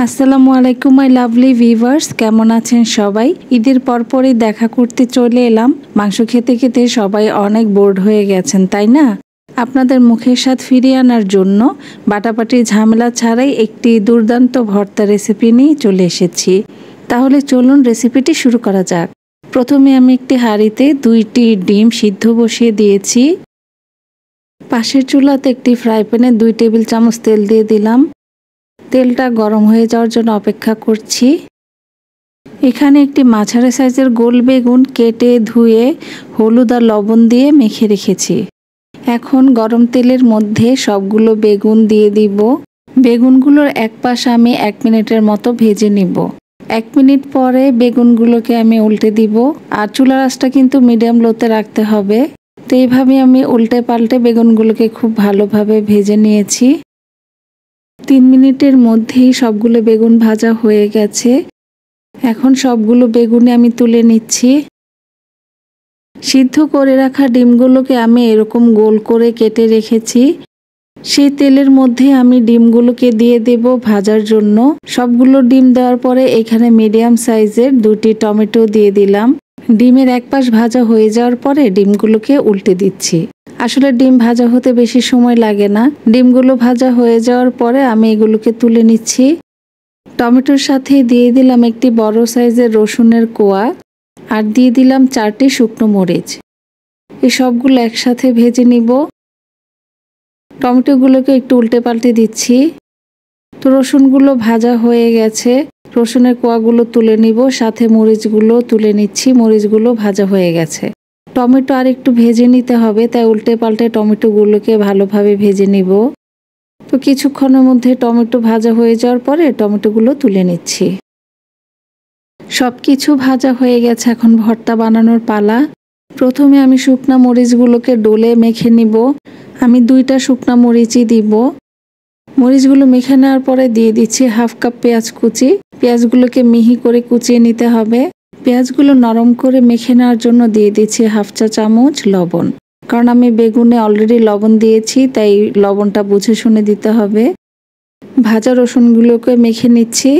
আসসালামু আলাইকুম my lovely viewers, কেমন আছেন সবাই? ঈদের পরপরই দেখা করতে চলে এলাম। মাংস খেতে খেতে সবাই অনেক বোর্ড হয়ে গেছেন, তাই না? আপনাদের মুখের স্বাদ ফিরিয়ে আনার জন্য বাটাবাটির ঝামেলা ছাড়াই একটি দুর্দান্ত ভর্তা রেসিপি নিয়ে চলে এসেছি। তাহলে চলুন রেসিপিটি শুরু করা যাক। প্রথমে আমি একটি হাঁড়িতে 2টি ডিম সিদ্ধ বসিয়ে দিয়েছি। পাশের চুলাতে একটি ফ্রাই প্যানে 2 টেবিল চামচ তেল দিয়ে দিলাম। তেলটা গরম হয়ে যাওয়ার জন্য অপেক্ষা করছি। এখানে একটি মাঝারি সাইজের গোল বেগুন কেটে ধুয়ে হলুদ আর লবণ দিয়ে মেখে রেখেছি। এখন গরম তেলের মধ্যে সবগুলো বেগুন দিয়ে দিব। বেগুনগুলোর এক পাশ আমি 1 মিনিটের মতো ভেজে নিব। 1 মিনিট পরে বেগুনগুলোকে আমি উল্টে দিব। আর চুলার আঁচটা কিন্তু মিডিয়াম লোতে রাখতে হবে। তো এইভাবে আমি উল্টে পাল্টে বেগুনগুলোকে খুব ভালোভাবে ভেজে নিয়েছি। 3 মিনিটের মধ্যেই সবগুলো বেগুন ভাজা হয়ে গেছে। এখন সবগুলো বেগুনে আমি তুলে নিচ্ছি। সিদ্ধ করে রাখা ডিমগুলোকে আমি এরকম গোল করে কেটে রেখেছি। সেই তেলের মধ্যে আমি ডিমগুলোকে দিয়ে দেব ভাজার জন্য। সবগুলো ডিম দেওয়ার পরে এখানে মিডিয়াম সাইজের 2টি টমেটো দিয়ে দিলাম। ডিমের এক পাশ ভাজা হয়ে যাওয়ার পরে ডিমগুলোকে উল্টে দিচ্ছি। আসলে ডিম ভাজা হতে বেশি সময় লাগে না। ডিমগুলো ভাজা হয়ে যাওয়ার পরে আমি এগুলোকে তুলে নিচ্ছি। টমেটোর সাথে দিয়ে দিলাম একটি বড় সাইজের রসুনের কোয়া আর দিয়ে দিলাম 4টি শুকনো মরিচ। এই সবগুলো একসাথে ভেজে নিব। টমেটোগুলোকে একটু উল্টে পাল্টে দিচ্ছি। তো রসুনগুলো ভাজা হয়ে গেছে। রসুনের কোয়াগুলো তুলে নিব, সাথে মরিচগুলো তুলে নিচ্ছি। মরিচগুলো ভাজা হয়ে গেছে। টমেটো আর একটু ভেজে নিতে হবে, তাই উল্টে পাল্টে টমেটোগুলোকে ভালোভাবে ভেজে নিব। তো কিছুক্ষণের মধ্যে টমেটো ভাজা হয়ে যাওয়ার পরে টমেটোগুলো তুলে নিচ্ছি। সব কিছু ভাজা হয়ে গেছে, এখন ভর্তা বানানোর পালা। প্রথমে আমি শুকনা মরিচগুলোকে ডোলে মেখে নিব। আমি 2টা শুকনা মরিচই দিব। মরিচগুলো মেখে নেওয়ার পরে দিয়ে দিচ্ছি 1/2 কাপ পেঁয়াজ কুচি। পেঁয়াজগুলোকে মিহি করে কুচিয়ে নিতে হবে। পেঁয়াজগুলো নরম করে মেখে নেওয়ার জন্য দিয়ে দিচ্ছি 1/2 চা চামচ লবণ। কারণ আমি বেগুনে অলরেডি লবণ দিয়েছি, তাই লবণটা বুঝে শুনে দিতে হবে। ভাজা রসুনগুলোকে মেখে নিচ্ছি।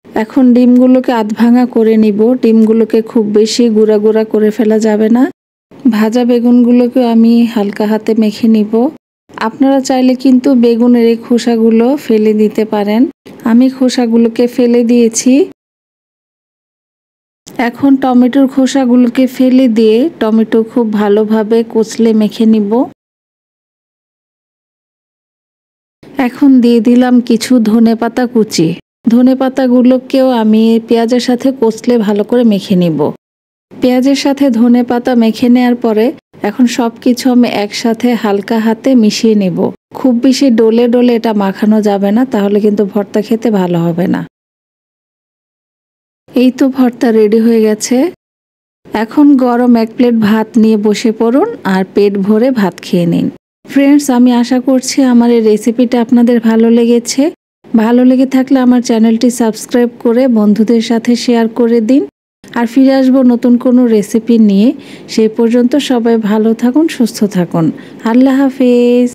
এখন ডিমগুলোকে আধ ভাঙা করে নিব। ডিমগুলোকে খুব বেশি গুঁড়া গুঁড়া করে ফেলা যাবে না। ভাজা বেগুনগুলোকে আমি হালকা হাতে মেখে নিব। আপনারা চাইলে কিন্তু বেগুনের এই খোসাগুলো ফেলে দিতে পারেন। আমি খোসাগুলোকে ফেলে দিয়েছি। এখন টমেটোর খোসাগুলোকে ফেলে দিয়ে টমেটো খুব ভালোভাবে কচলে মেখে নিব। এখন দিয়ে দিলাম কিছু ধনেপাতা কুচি। ধনেপাতাগুলোকেও আমি পেঁয়াজের সাথে কচলে ভালো করে মেখে নিব। পেঁয়াজের সাথে ধনেপাতা মেখে নেওয়ার পরে এখন সব কিছু আমি একসাথে হালকা হাতে মিশিয়ে নেব। খুব বেশি ডলে ডলে এটা মাখানো যাবে না, তাহলে কিন্তু ভর্তা খেতে ভালো হবে না। এই তো ভর্তা রেডি হয়ে গেছে। এখন গরম 1 প্লেট ভাত নিয়ে বসে পড়ুন আর পেট ভরে ভাত খেয়ে নিন। ফ্রেন্ডস, আমি আশা করছি আমার এই রেসিপিটা আপনাদের ভালো লেগেছে। ভালো লেগে থাকলে আমার চ্যানেলটি সাবস্ক্রাইব করে বন্ধুদের সাথে শেয়ার করে দিন। আর ফিরে আসবো নতুন কোনো রেসিপি নিয়ে। সেই পর্যন্ত সবাই ভালো থাকুন, সুস্থ থাকুন। আল্লাহ হাফেজ।